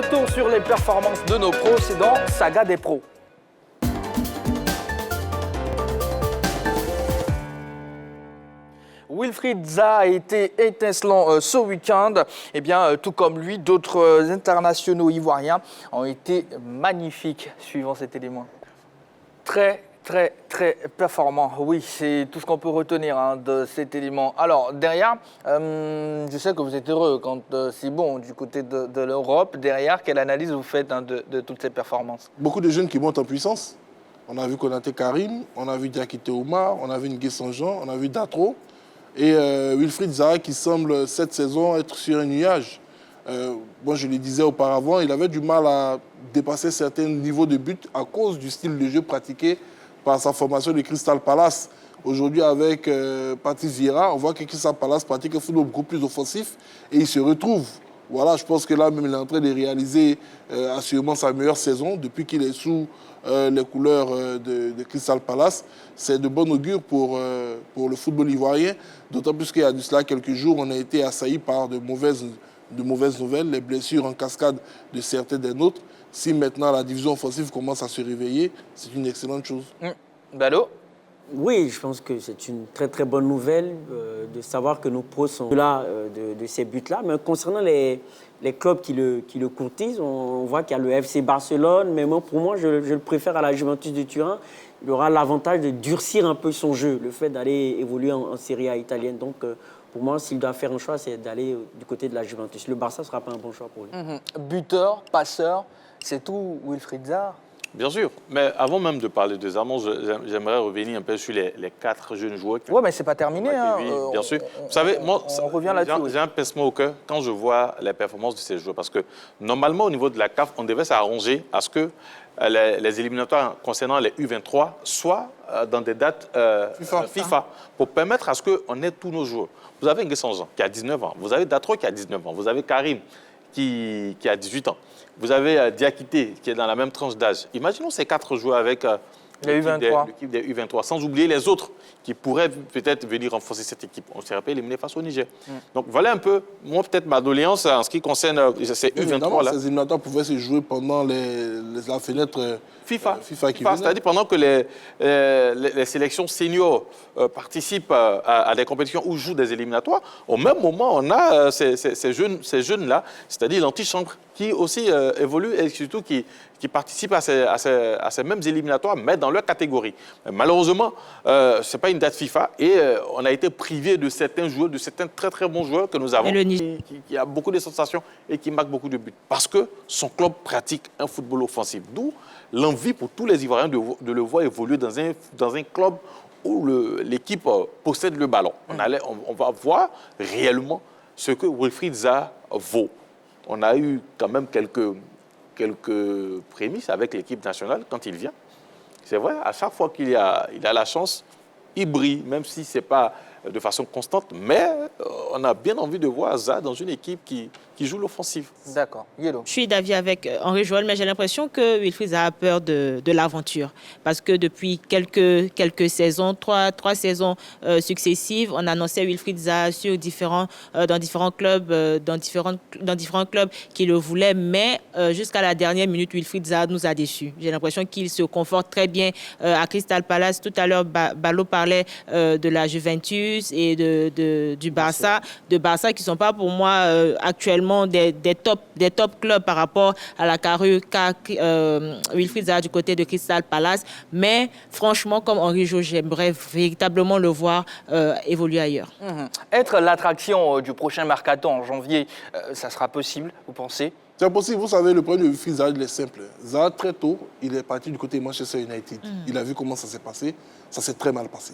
Retour sur les performances de nos pros, c'est dans Saga des pros. Wilfried Zaha a été étincelant ce week-end. Eh bien, tout comme lui, d'autres internationaux ivoiriens ont été magnifiques suivant cet élément. Très performant. Oui, c'est tout ce qu'on peut retenir de cet élément. Alors, derrière, je sais que vous êtes heureux quand c'est bon du côté de l'Europe. Derrière, quelle analyse vous faites de toutes ces performances? Beaucoup de jeunes qui montent en puissance. On a vu Konaté Karim, on a vu Diakité Oumar, on a vu Nguessan Jean, on a vu Datro. Et Wilfried Zaha qui semble cette saison être sur un nuage. Moi, je le disais auparavant, il avait du mal à dépasser certains niveaux de but à cause du style de jeu pratiqué par sa formation de Crystal Palace. Aujourd'hui, avec Patrice Vieira, on voit que Crystal Palace pratique un football beaucoup plus offensif et il se retrouve. Voilà, je pense que là, même, il est en train de réaliser assurément sa meilleure saison depuis qu'il est sous les couleurs de Crystal Palace. C'est de bon augure pour le football ivoirien, d'autant plus qu'il y a de cela quelques jours, on a été assaillis par de mauvaises nouvelles, les blessures en cascade de certains des nôtres. Si maintenant la division offensive commence à se réveiller, c'est une excellente chose. Ballot? Oui, je pense que c'est une très bonne nouvelle de savoir que nos pros sont là de ces buts-là. Mais concernant les clubs qui le courtisent, on voit qu'il y a le FC Barcelone, mais moi, pour moi, je le préfère à la Juventus de Turin. Il aura l'avantage de durcir un peu son jeu, le fait d'aller évoluer en Serie A italienne. Donc, pour moi, s'il doit faire un choix, c'est d'aller du côté de la Juventus. Le Barça ne sera pas un bon choix pour lui. Buteur, passeur, c'est tout Wilfried Zaha? Bien sûr, mais avant même de parler de Zaha, j'aimerais revenir un peu sur les 4 jeunes joueurs. Oui, mais c'est pas terminé. Bien sûr. Vous savez, moi, on revient là-dessus. J'ai un pincement au cœur quand je vois les performances de ces joueurs. Parce que normalement, au niveau de la CAF, on devait s'arranger à ce que les éliminatoires concernant les U23 soient dans des dates FIFA pour permettre à ce qu'on ait tous nos joueurs. Vous avez Nguessan Jean qui a 19 ans, vous avez Datro qui a 19 ans, vous avez Karim qui a 18 ans. Vous avez Diakité qui est dans la même tranche d'âge. Imaginons ces 4 joueurs avec l'équipe des U23, sans oublier les autres qui pourraient peut-être venir renforcer cette équipe. On serait pas éliminé face au Niger. Donc voilà un peu, moi peut-être ma doléance en ce qui concerne ces U23-là. Ces éliminatoires pouvaient se jouer pendant la fenêtre FIFA qui venait. C'est-à-dire pendant que les sélections seniors participent à des compétitions où jouent des éliminatoires, au même moment, on a ces jeunes-là, c'est-à-dire l'antichambre, qui aussi évoluent et surtout qui participent à ces mêmes éliminatoires, mais dans leur catégorie. Mais malheureusement, ce n'est pas une date FIFA et on a été privé de certains joueurs, de certains très bons joueurs que nous avons, qui a beaucoup de sensations et qui marquent beaucoup de buts. Parce que son club pratique un football offensif. D'où l'envie pour tous les Ivoiriens de le voir évoluer dans un club où l'équipe possède le ballon. On va voir réellement ce que Wilfried Zaha vaut. On a eu quand même quelques prémices avec l'équipe nationale quand il vient. C'est vrai, à chaque fois qu'il a la chance, il brille, même si ce n'est pas de façon constante. Mais on a bien envie de voir Zaha dans une équipe qui joue l'offensive. D'accord. Yellow. Je suis d'avis avec Henri Joël, mais j'ai l'impression que Wilfried Zaha a peur de l'aventure. Parce que depuis quelques saisons, trois saisons successives, on annonçait Wilfried Zaha dans différents clubs qui le voulaient. Mais jusqu'à la dernière minute, Wilfried Zaha nous a déçus. J'ai l'impression qu'il se conforte très bien à Crystal Palace. Tout à l'heure, Ballot parlait de la Juventus et du Barça. De Barça qui ne sont pas pour moi actuellement des top clubs par rapport à la carrure qu'a Wilfried Zaha du côté de Crystal Palace. Mais franchement, comme Henri Jo, j'aimerais véritablement le voir évoluer ailleurs. Être l'attraction du prochain mercato en janvier, ça sera possible, vous pensez? C'est possible. Vous savez, le problème de Wilfried Zaha, il est simple. Zaha, très tôt, il est parti du côté de Manchester United. Il a vu comment ça s'est passé. Ça s'est très mal passé.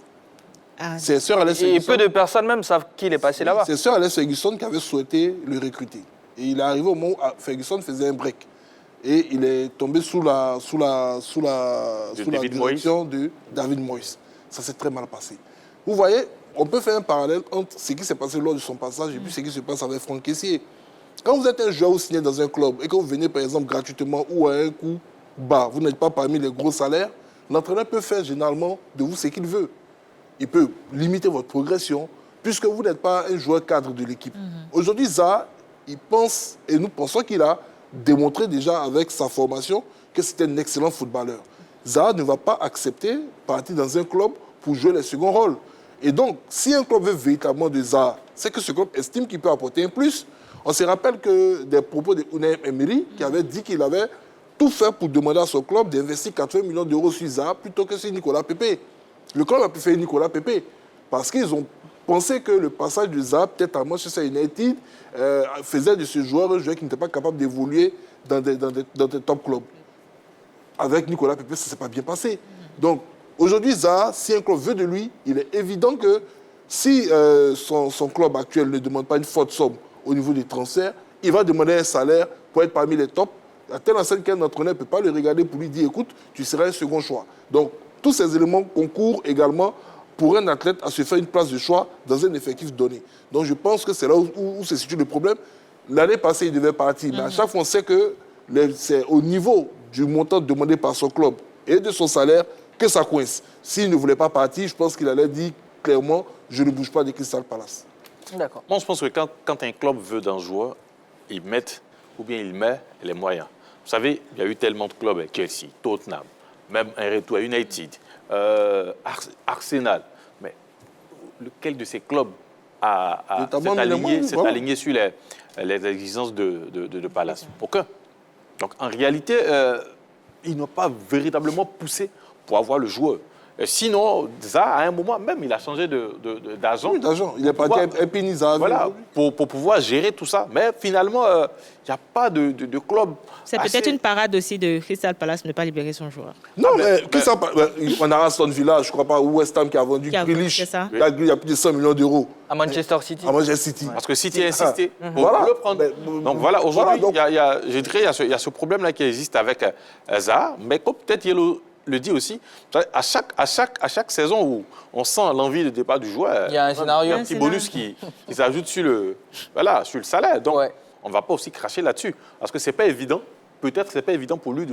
C'est Sir Alex Ferguson. Et peu de personnes même savent qu'il est passé là-bas. C'est Sir Alex Ferguson qui avait souhaité le recruter. Et il est arrivé au moment où Ferguson faisait un break. Et il est tombé sous la direction de David Moyes. Ça s'est très mal passé. Vous voyez, on peut faire un parallèle entre ce qui s'est passé lors de son passage et puis ce qui se passe avec Franck Kessié. Quand vous êtes un joueur, vous signez dans un club et que vous venez par exemple gratuitement ou à un coût bas, vous n'êtes pas parmi les gros salaires, l'entraîneur peut faire généralement de vous ce qu'il veut. Il peut limiter votre progression puisque vous n'êtes pas un joueur cadre de l'équipe. Aujourd'hui, Zaha, il pense, et nous pensons qu'il a démontré déjà avec sa formation que c'était un excellent footballeur. Zaha ne va pas accepter de partir dans un club pour jouer les seconds rôles. Et donc, si un club veut véritablement de Zaha, c'est que ce club estime qu'il peut apporter un plus. On se rappelle que des propos de Unai Emery qui avait dit qu'il avait tout fait pour demander à son club d'investir 80 millions d'euros sur Zaha plutôt que sur Nicolas Pepe. Le club a préféré Nicolas Pepe parce qu'ils ont pensé que le passage de Zaha, peut-être à Manchester United, faisait de ce joueur un joueur qui n'était pas capable d'évoluer dans des top clubs. Avec Nicolas Pepe, ça ne s'est pas bien passé. Donc, aujourd'hui, Zaha, si un club veut de lui, il est évident que si son club actuel ne demande pas une forte somme au niveau des transferts, il va demander un salaire pour être parmi les tops. À telle enseigne qu'un entraîneur ne peut pas le regarder pour lui dire « écoute, tu seras un second choix ». Donc, tous ces éléments concourent également pour un athlète à se faire une place de choix dans un effectif donné. Donc, je pense que c'est là où se situe le problème. L'année passée, il devait partir, mais à chaque fois, on sait que c'est au niveau du montant demandé par son club et de son salaire que ça coince. S'il ne voulait pas partir, je pense qu'il allait dire clairement « je ne bouge pas de Crystal Palace ». D'accord. Moi, je pense que quand un club veut d'un joueur, il met les moyens. Vous savez, il y a eu tellement de clubs, Chelsea, Tottenham, même un retour à United, Arsenal. Mais lequel de ces clubs s'est aligné sur les exigences de Palace? Aucun. Donc, en réalité, ils n'ont pas véritablement poussé pour avoir le joueur. Sinon, Zaha, à un moment même, il a changé d'agent. Oui, d'agent. Il est parti à Epini Zaha. Voilà, pour pouvoir gérer tout ça. Mais finalement, il n'y a pas de club. C'est peut-être une parade aussi de Crystal Palace de ne pas libérer son joueur. Non, mais on a Aston Villa, je ne crois pas, ou West Ham qui a vendu Grealish. Il y a plus de 100 millions d'euros. À Manchester City. À Manchester City. Parce que City a insisté pour voilà. le prendre. Donc voilà, aujourd'hui, il y a ce problème-là qui existe avec Zaha, mais comme peut-être le dit aussi, à chaque saison où on sent l'envie de départ du joueur, il y a un scénario. Il y a un petit bonus qui s'ajoute sur le salaire. Donc, on ne va pas aussi cracher là-dessus. Parce que ce n'est pas évident. Peut-être que ce n'est pas évident pour lui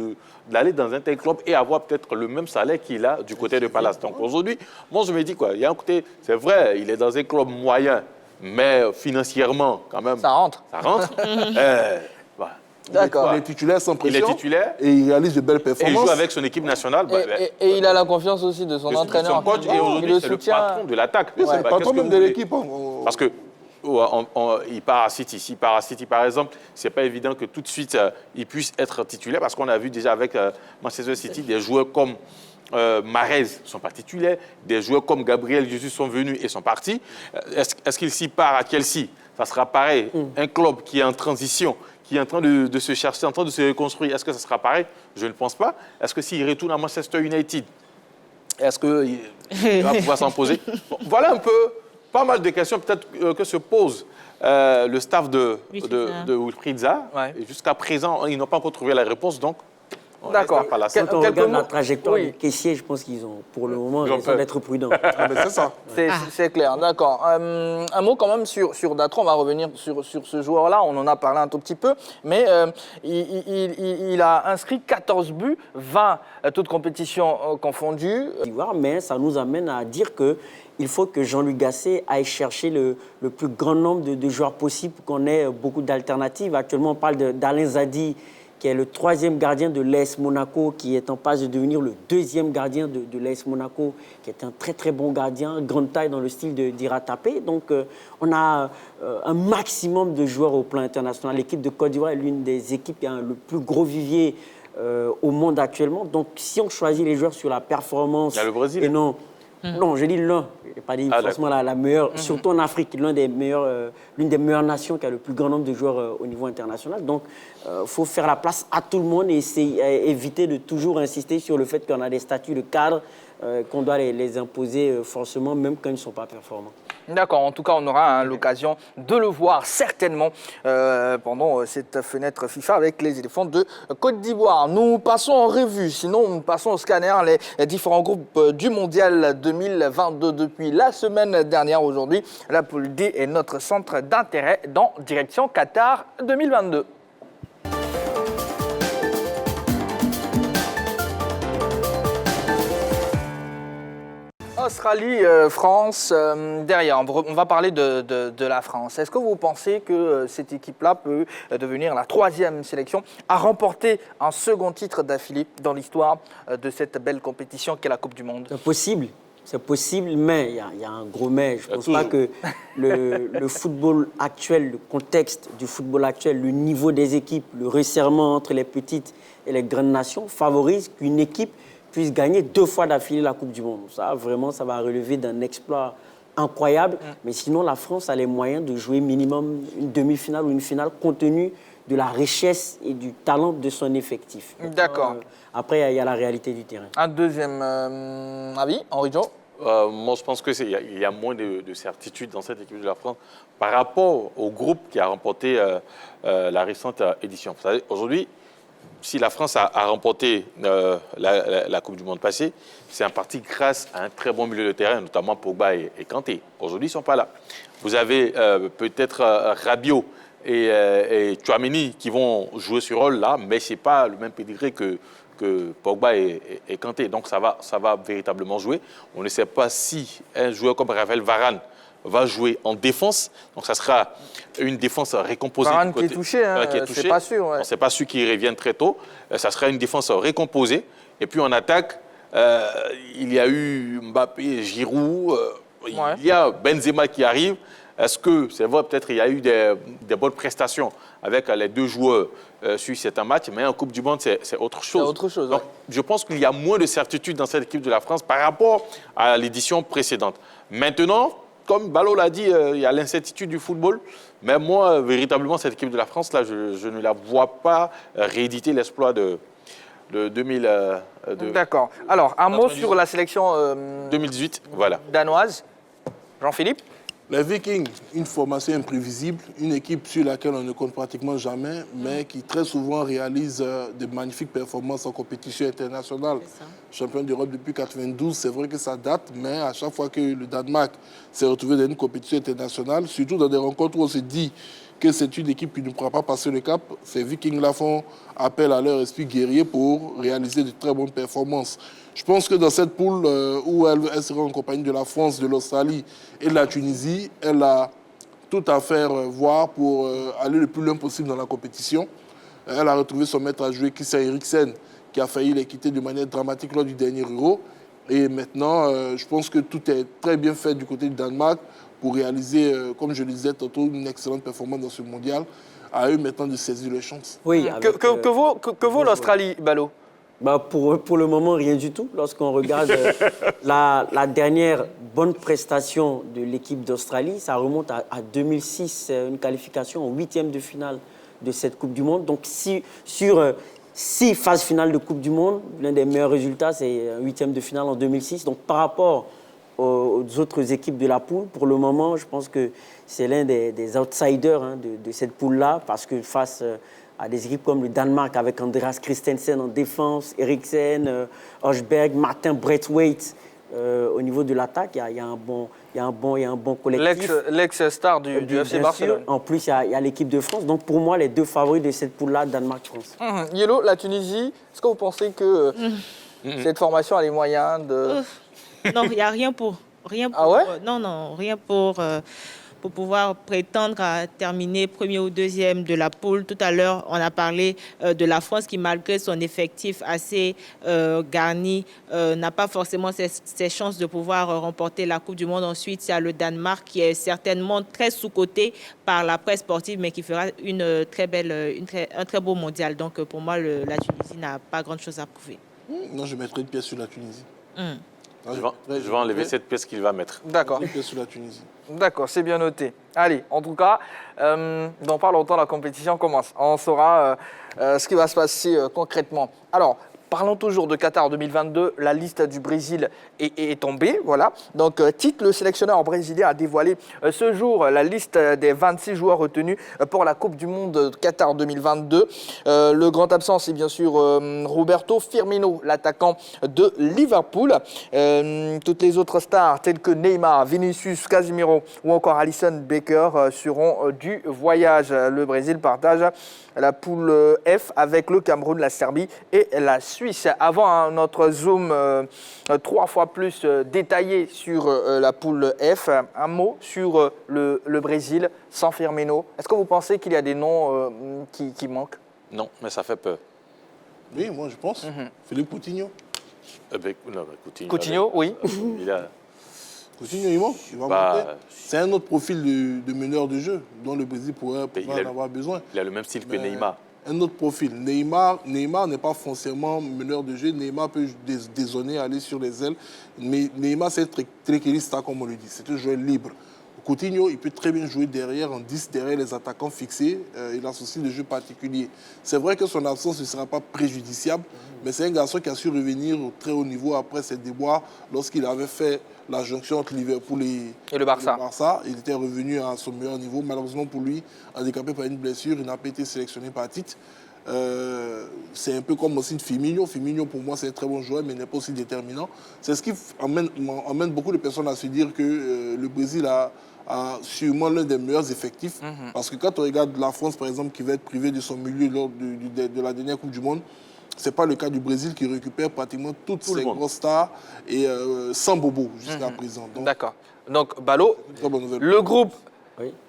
d'aller dans un tel club et avoir peut-être le même salaire qu'il a du côté de Palace. Donc aujourd'hui, moi je me dis il y a un côté, c'est vrai, il est dans un club moyen, mais financièrement quand même. Ça rentre. D'accord. Il est titulaire sans pression. Il est titulaire. Et il réalise de belles performances. Et il joue avec son équipe nationale. Et il a la confiance aussi de son entraîneur. Son coach, et aujourd'hui, c'est le patron de l'attaque. C'est le patron même de l'équipe. Parce que il part à City. S'il part à City, par exemple, ce n'est pas évident que tout de suite, il puisse être titulaire. Parce qu'on a vu déjà avec Manchester City, des joueurs comme Mahrez ne sont pas titulaires. Des joueurs comme Gabriel Jesus sont venus et sont partis. Est-ce qu'il s'y part à Chelsea? Ça sera pareil. Un club qui est en transition, qui est en train de se chercher, en train de se reconstruire, est-ce que ça sera pareil? Je ne pense pas. Est-ce que s'il retourne à Manchester United, est-ce qu'il va pouvoir s'en poser? Voilà un peu, pas mal de questions peut-être que se pose le staff de Wilfried Zaha. Et jusqu'à présent, ils n'ont pas encore trouvé la réponse, donc d'accord. Quand on regarde la trajectoire du caissier, je pense qu'ils ont, pour le moment, raison d'être prudents. C'est ça. C'est clair, d'accord. Un mot quand même sur Datro, on va revenir sur ce joueur-là, on en a parlé un tout petit peu, mais il a inscrit 14 buts, 20 toutes compétitions confondues. Mais ça nous amène à dire qu'il faut que Jean-Louis Gasset aille chercher le plus grand nombre de joueurs possible pour qu'on ait beaucoup d'alternatives. Actuellement, on parle d'Alain Zadi, qui est le 3e gardien de l'AS Monaco, qui est en passe de devenir le 2e gardien de l'AS Monaco, qui est un très très bon gardien, grande taille dans le style d'Ira Tapé. Donc on a un maximum de joueurs au plan international. L'équipe de Côte d'Ivoire est l'une des équipes qui a le plus gros vivier au monde actuellement. Donc si on choisit les joueurs sur la performance... Il y a le Brésil. Et non, non, j'ai dit l'un, je n'ai pas dit forcément la meilleure, surtout en Afrique, l'une des meilleures nations qui a le plus grand nombre de joueurs au niveau international. Donc, il faut faire la place à tout le monde et éviter de toujours insister sur le fait qu'on a des statuts de cadre, qu'on doit les imposer forcément, même quand ils ne sont pas performants. D'accord, en tout cas, on aura l'occasion de le voir certainement pendant cette fenêtre FIFA avec les éléphants de Côte d'Ivoire. Nous passons en revue, sinon nous passons au scanner les différents groupes du Mondial 2022 depuis la semaine dernière. Aujourd'hui, la poule D est notre centre d'intérêt dans direction Qatar 2022. Australie, France, derrière, on va parler de la France. Est-ce que vous pensez que cette équipe-là peut devenir la 3e sélection à remporter un second titre d'affilée dans l'histoire de cette belle compétition qu'est la Coupe du Monde? C'est possible, mais il y a un gros mais. Je ne pense pas que le football actuel, le contexte du football actuel, le niveau des équipes, le resserrement entre les petites et les grandes nations favorise qu'une équipe puisse gagner 2 fois d'affilée la Coupe du Monde. Ça, vraiment, ça va relever d'un exploit incroyable. Mais sinon, la France a les moyens de jouer minimum une demi-finale ou une finale compte tenu de la richesse et du talent de son effectif. D'accord. Après, il y a la réalité du terrain. Un deuxième avis, Henri Jo? Moi, je pense qu'il y a moins de certitude dans cette équipe de la France par rapport au groupe qui a remporté la récente édition. Vous savez, aujourd'hui, si la France a remporté la Coupe du Monde passée, c'est en partie grâce à un très bon milieu de terrain, notamment Pogba et Kanté. Aujourd'hui, ils ne sont pas là. Vous avez peut-être Rabiot et Tchouaméni qui vont jouer ce rôle-là, mais ce n'est pas le même pédigré que Pogba et Kanté. Donc, ça va véritablement jouer. On ne sait pas si un joueur comme Raphaël Varane va jouer en défense. Donc, ça sera une défense récomposée. Varane qui est touché, hein, c'est pas sûr. Ouais. On ne sait pas sûr qu'il revienne très tôt. Ça sera une défense récomposée. Et puis, en attaque, il y a eu Mbappé, Giroud, il y a Benzema qui arrive. Est-ce que, c'est vrai, peut-être il y a eu des bonnes prestations avec les 2 joueurs sur certains matchs, mais en Coupe du Monde, c'est autre chose. C'est autre chose, Donc, je pense qu'il y a moins de certitude dans cette équipe de la France par rapport à l'édition précédente. Maintenant, comme Balo l'a dit, il y a l'incertitude du football. Mais moi, véritablement, cette équipe de la France, là, je ne la vois pas rééditer l'exploit de 2000. D'accord. Alors, un mot sur la sélection 2018, voilà. danoise. Jean-Philippe? Les Vikings, une formation imprévisible, une équipe sur laquelle on ne compte pratiquement jamais, mais qui très souvent réalise de magnifiques performances en compétition internationale. Champion d'Europe depuis 1992, c'est vrai que ça date, mais à chaque fois que le Danemark s'est retrouvé dans une compétition internationale, surtout dans des rencontres où on se dit que c'est une équipe qui ne pourra pas passer le cap, ces Vikings-là font appel à leur esprit guerrier pour réaliser de très bonnes performances. Je pense que dans cette poule où elle sera en compagnie de la France, de l'Australie et de la Tunisie, elle a tout à faire voir pour aller le plus loin possible dans la compétition. Elle a retrouvé son maître à jouer, Christian Eriksen, qui a failli les quitter de manière dramatique lors du dernier Euro. Et maintenant, je pense que tout est très bien fait du côté du Danemark pour réaliser, comme je le disais tantôt, une excellente performance dans ce mondial. À eux maintenant de saisir les chances. Oui, Que vaut l'Australie, Balo? Pour le moment, rien du tout. Lorsqu'on regarde la dernière bonne prestation de l'équipe d'Australie, ça remonte à 2006, une qualification en 8e de finale de cette Coupe du Monde. Donc, sur 6 phases finales de Coupe du Monde, l'un des meilleurs résultats, c'est un 8e de finale en 2006. Donc, par rapport aux autres équipes de la poule, pour le moment, je pense que c'est l'un des outsiders de cette poule-là, parce que face à des équipes comme le Danemark avec Andreas Christensen en défense, Eriksen, Højbjerg, Martin Braithwaite. Au niveau de l'attaque, il y a un bon collectif. L'ex-star du FC Barcelone. En plus, il y a l'équipe de France. Donc pour moi, les 2 favoris de cette poule-là, Danemark-France. Yellow, la Tunisie, est-ce que vous pensez que cette formation a les moyens de... Non, il n'y a rien pour... Ah ouais? Rien pour pouvoir prétendre à terminer premier ou deuxième de la poule. Tout à l'heure, on a parlé de la France qui, malgré son effectif assez garni, n'a pas forcément ses chances de pouvoir remporter la Coupe du Monde. Ensuite, il y a le Danemark qui est certainement très sous-coté par la presse sportive, mais qui fera un très beau mondial. Donc, pour moi, la Tunisie n'a pas grand-chose à prouver. Non, je mettrai une pièce sur la Tunisie. Je vais enlever cette pièce qu'il va mettre. D'accord. Une pièce sur la Tunisie. D'accord, c'est bien noté. Allez, en tout cas, dans pas longtemps, la compétition commence. On saura ce qui va se passer concrètement. Alors, parlons toujours de Qatar 2022. La liste du Brésil est tombée. Voilà. Donc, Tite, le sélectionneur brésilien, a dévoilé ce jour la liste des 26 joueurs retenus pour la Coupe du Monde Qatar 2022. Le grand absent, c'est bien sûr Roberto Firmino, l'attaquant de Liverpool. Toutes les autres stars, telles que Neymar, Vinicius, Casemiro ou encore Alisson Becker, seront du voyage. Le Brésil partage la poule F avec le Cameroun, la Serbie et la Suède. Suisse. Avant notre zoom 3 fois plus détaillé sur la poule F, un mot sur le Brésil sans Firmino. Est-ce que vous pensez qu'il y a des noms qui manquent? Non, mais ça fait peur. Oui, moi je pense. Philippe Coutinho. Non, mais Coutinho. Coutinho, oui. Il a... Coutinho, il manque. Il va monter. C'est un autre profil de meneur de jeu dont le Brésil pourrait en avoir besoin. Il a le même style que Neymar. Un autre profil. Neymar n'est pas forcément meneur de jeu. Neymar peut dézonner, aller sur les ailes. Mais Neymar, c'est très Krista, comme on le dit. C'est un joueur libre. Coutinho, il peut très bien jouer derrière, en 10, derrière les attaquants fixés. Il a son style de jeu particulier. C'est vrai que son absence ne sera pas préjudiciable, mais c'est un garçon qui a su revenir au très haut niveau après ses déboires lorsqu'il avait fait la jonction entre Liverpool et le Barça. Il était revenu à son meilleur niveau. Malheureusement pour lui, handicapé par une blessure, il n'a pas été sélectionné par Tite. C'est un peu comme aussi Firmino. Firmino, pour moi, c'est un très bon joueur, mais n'est pas aussi déterminant. C'est ce qui emmène beaucoup de personnes à se dire que le Brésil a sûrement l'un des meilleurs effectifs. Parce que quand on regarde la France, par exemple, qui va être privée de son milieu lors de la dernière Coupe du Monde, ce n'est pas le cas du Brésil qui récupère pratiquement toutes ses grosses stars et sans bobo jusqu'à présent. D'accord. Donc, Balo, le groupe,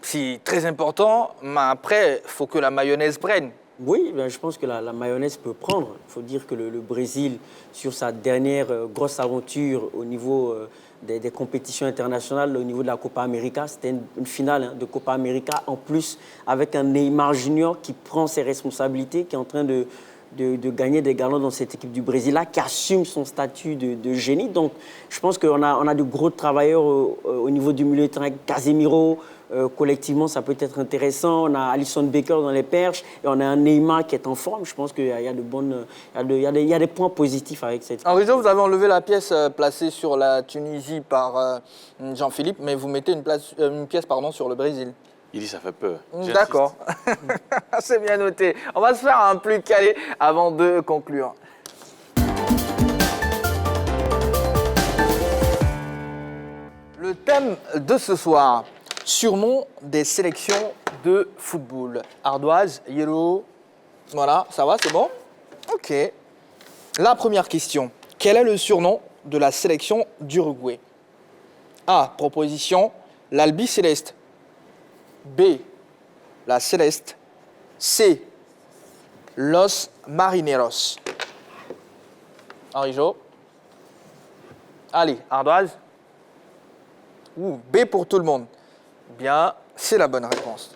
c'est très important, mais après, il faut que la mayonnaise prenne. Oui, ben, je pense que la mayonnaise peut prendre. Il faut dire que le Brésil, sur sa dernière grosse aventure au niveau des compétitions internationales, au niveau de la Copa América, c'était une finale de Copa América, en plus avec un Neymar Junior qui prend ses responsabilités, qui est en train de gagner des galons dans cette équipe du Brésil-là, qui assume son statut de génie. Donc, je pense qu'on a de gros travailleurs au niveau du milieu de terrain, Casemiro. Collectivement, ça peut être intéressant. On a Alisson Becker dans les perches et on a un Neymar qui est en forme. Je pense qu'il y a des points positifs avec cette équipe. Henri Jo, vous avez enlevé la pièce placée sur la Tunisie par Jean-Philippe, mais vous mettez une pièce sur le Brésil. Il dit ça fait peur. D'accord. C'est bien noté. On va se faire un plus calé avant de conclure. Le thème de ce soir, surnom des sélections de football. Ardoise, Yellow, voilà, ça va, c'est bon? Ok. La première question. Quel est le surnom de la sélection d'Uruguay? A. Proposition, l'Albi Céleste. B. La Céleste. C. Los Marineros. Henri Jo. Allez, Ardoise. B pour tout le monde. Bien, c'est la bonne réponse.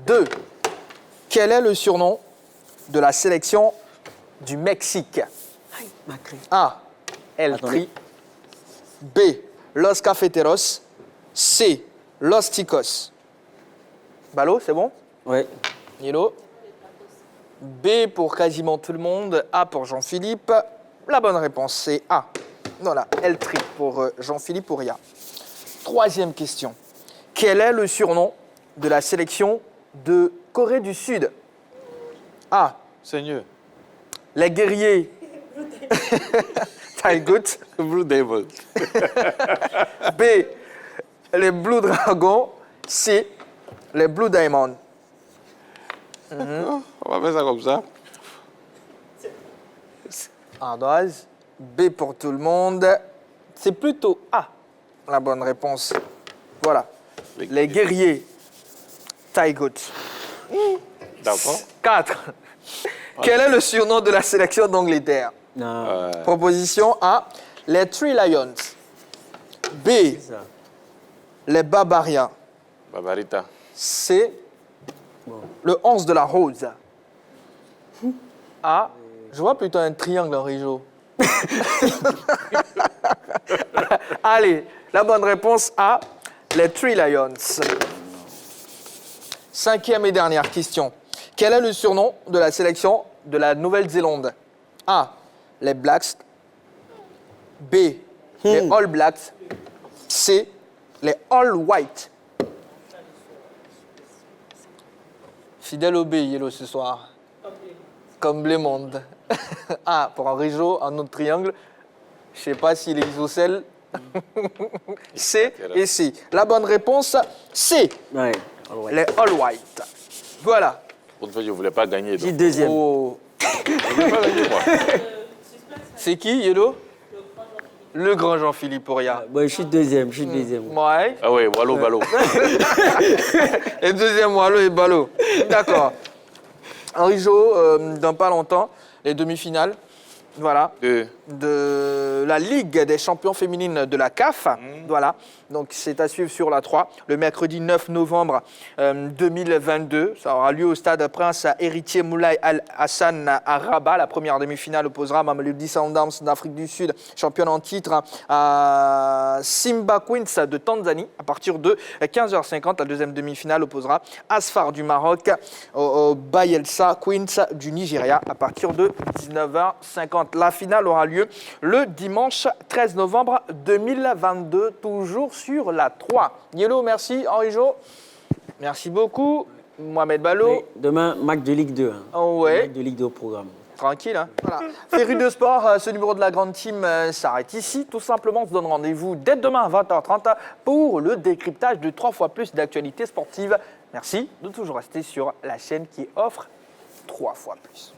2. Quel est le surnom de la sélection du Mexique? A. El Tri. B. Los Cafeteros. C. Los Ticos. Balo, c'est bon? Oui. Nilo. B pour quasiment tout le monde. A pour Jean-Philippe. La bonne réponse, c'est A. Voilà, El Tri pour Jean-Philippe Ouria. Troisième question. Quel est le surnom de la sélection de Corée du Sud? A. Seigneur. Les guerriers. Taïgut. Blue Devil. B. Les Blue Dragons. C. Les Blue Diamonds. On va faire ça comme ça. Ardoise. B pour tout le monde. C'est plutôt A, la bonne réponse. Voilà. Les guerriers. Taïgut. D'accord. 4. Quel est le surnom de la sélection d'Angleterre? Proposition A, les Three Lions. B, les Barbarians. Barbarita. C, le 11 de la Rose. A, je vois plutôt un triangle, Henri Jo. Allez, la bonne réponse A, les Three Lions. Cinquième et dernière question. Quel est le surnom de la sélection de la Nouvelle-Zélande? A, les Blacks. B, les All Blacks. C, les All White. Fidèle au B, Yellow, ce soir. Comme les mondes. A, pour Henri Jo, un autre triangle. Je ne sais pas s'il est isocèle. C et C. La bonne réponse, C. Ouais. Les All White. Voilà. Pour une fois, je ne voulais pas gagner. J'ai deuxième. Oh. Je ne voulais pas gagner, moi. C'est qui, Yelo? Le grand Jean-Philippe Auria. Bon, je suis deuxième. Ouais. Ah oui, Wallo, Ballo. Et deuxième, Wallo et Ballo. D'accord. Henri Jo, dans pas longtemps, les demi-finales. Voilà. De la Ligue des champions féminines de la CAF. Voilà. Donc, c'est à suivre sur la 3. Le mercredi 9 novembre 2022. Ça aura lieu au stade Prince Héritier Moulay Al-Hassan à Rabat. La première demi-finale opposera Mamelodi Sundowns d'Afrique du Sud, championne en titre, à Simba Queens de Tanzanie. À partir de 15h50, la deuxième demi-finale opposera Asfar du Maroc au Bayelsa Queens du Nigeria à partir de 19h50. La finale aura lieu le dimanche 13 novembre 2022, toujours sur la 3. Yelo, merci. Henri Jo, merci beaucoup. Mohamed Ballo. Oui, demain, match de Ligue 2. Oh, ouais. Match de Ligue 2 au programme. Tranquille, hein. Voilà. Féru de sport, ce numéro de la grande team s'arrête ici. Tout simplement, on se donne rendez-vous dès demain à 20h30 pour le décryptage de 3 fois plus d'actualités sportives. Merci de toujours rester sur la chaîne qui offre 3 fois plus.